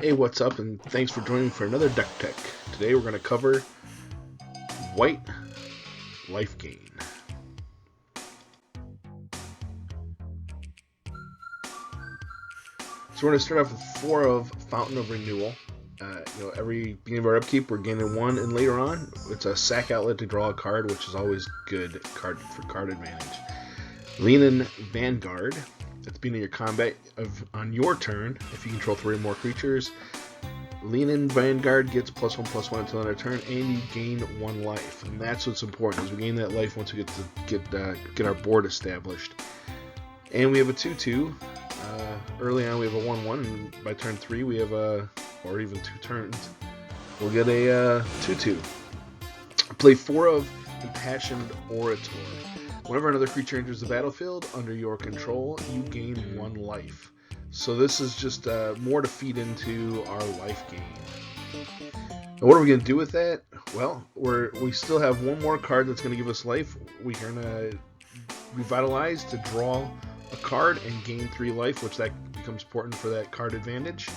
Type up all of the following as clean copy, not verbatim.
Hey, what's up, and thanks for joining for another Deck Tech. Today we're going to cover White Lifegain. So we're going to start off with 4 of Fountain of Renewal. Every beginning of our upkeep we're gaining 1, and later on it's a sack outlet to draw a card, which is always good card for card advantage. Leonin Vanguard. At the beginning of your combat on your turn, if you control 3 or more creatures, Leonin Vanguard gets +1/+1 until end of turn, and you gain 1 life. And that's what's important, is we gain that life once we get our board established. And we have a 2/2. Early on we have a 1/1, and by turn 3 we have or even 2 turns, we'll get a 2/2. Play 4 of Impassioned Orator. Whenever another creature enters the battlefield under your control, you gain 1 life. So this is just more to feed into our life gain. And what are we going to do with that? Well, we still have 1 more card that's going to give us life. We're going to Revitalize to draw a card and gain 3 life, which that becomes important for that card advantage.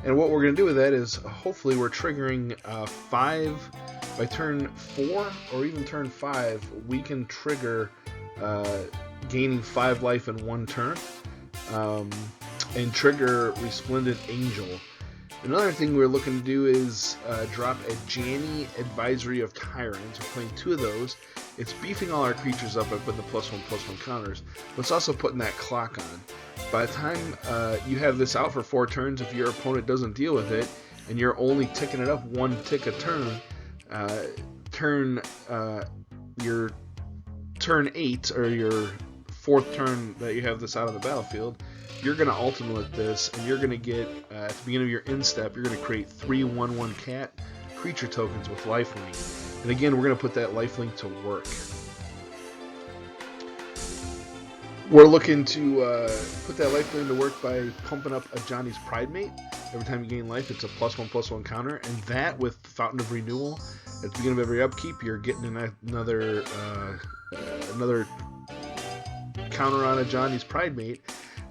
And what we're going to do with that is, hopefully we're triggering 5 by turn 4 or even turn 5. We can trigger gaining 5 life in 1 turn, and trigger Resplendent Angel. Another thing we're looking to do is drop Ajani, Adversary of Tyrants. We're playing 2 of those. It's beefing all our creatures up by putting the +1/+1 counters, but it's also putting that clock on. By the time you have this out for 4 turns, if your opponent doesn't deal with it, and you're only ticking it up 1 tick a turn, your turn 8, or your 4th turn that you have this out on the battlefield, you're going to ultimate this, and you're going to get, at the beginning of your end step, you're going to create 3 1/1 cat creature tokens with lifelink. And again, we're going to put that lifelink to work. We're looking to put that lifelink to work by pumping up Ajani's Pridemate. Every time you gain life, it's a +1/+1 counter, and that with Fountain of Renewal, at the beginning of every upkeep, you're getting another counter on Ajani's Pridemate.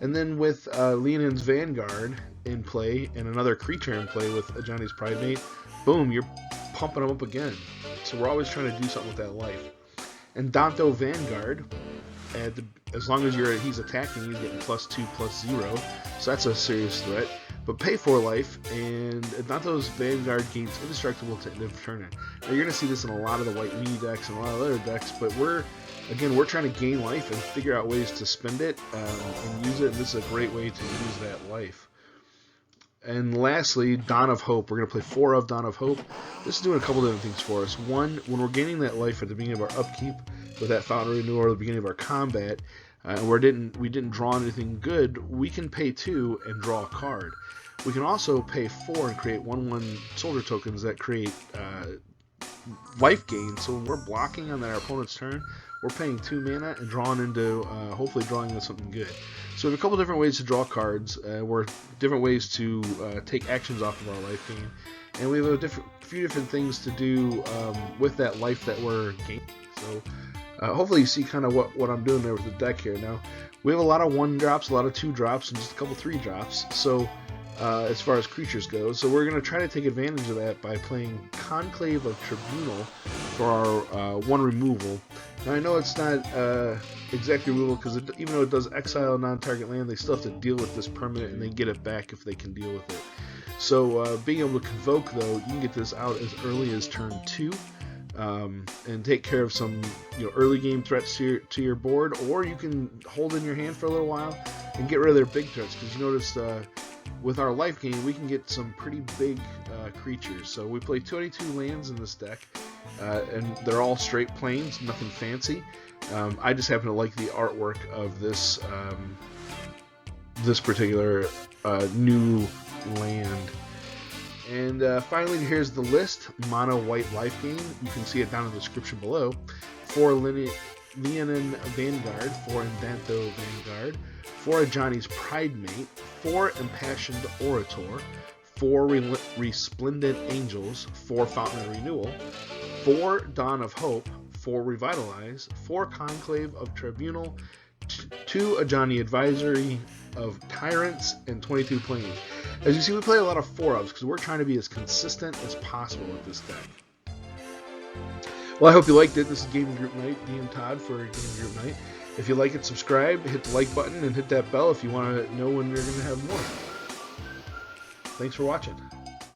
And then with Leonin's Vanguard in play and another creature in play with Ajani's Pridemate, boom, you're pumping them up again. So we're always trying to do something with that life. And Adanto Vanguard, as long as he's attacking, he's getting +2/+0, so that's a serious threat. But pay 4 life, and Adanto's Vanguard gains indestructible to end of turn. Now you're going to see this in a lot of the white mini decks and a lot of other decks, but we're trying to gain life and figure out ways to spend it and use it, and this is a great way to use that life. And lastly, Dawn of Hope. We're going to play 4 of Dawn of Hope. This is doing a couple different things for us. One, when we're gaining that life at the beginning of our upkeep with that Fountain of Renewal or the beginning of our combat, and we didn't draw anything good, we can pay 2 and draw a card. We can also pay 4 and create 1/1 soldier tokens that create life gain. So when we're blocking on our opponent's turn, we're paying 2 mana and drawing into, hopefully drawing into something good. So we have a couple different ways to draw cards, different ways to take actions off of our life gain, and we have a few different things to do with that life that we're gaining. So hopefully you see kind of what I'm doing there with the deck here. Now, we have a lot of 1 drops, a lot of 2 drops, and just a couple 3 drops. So as far as creatures go, so we're going to try to take advantage of that by playing Conclave of Tribunal for our 1 removal. Now I know it's not exactly removal, because even though it does exile a non-target land, they still have to deal with this permanent, and they get it back if they can deal with it. So being able to convoke, though, you can get this out as early as turn 2. And take care of some early game threats to your board, or you can hold in your hand for a little while and get rid of their big threats, because you notice with our life gain we can get some pretty big creatures. So we play 22 lands in this deck, and they're all straight plains, nothing fancy. I just happen to like the artwork of this particular new land. And finally, here's the list. Mono White Lifegain. You can see it down in the description below. 4 Leonin Vanguard, 4 Adanto Vanguard, 4 Ajani's Pridemate, 4 Impassioned Orator, 4 Resplendent Angels, 4 Fountain of Renewal, 4 Dawn of Hope, 4 Revitalize, 4 Conclave of Tribunal, 2 Ajani Adversary, of Tyrants and 22 planes. As you see, we play a lot of 4-ofs because we're trying to be as consistent as possible with this deck. Well, I hope you liked it. This is Gaming Group Night. DM Todd for Gaming Group Night. If you like it, subscribe, hit the like button, and hit that bell if you want to know when we're going to have more. Thanks for watching.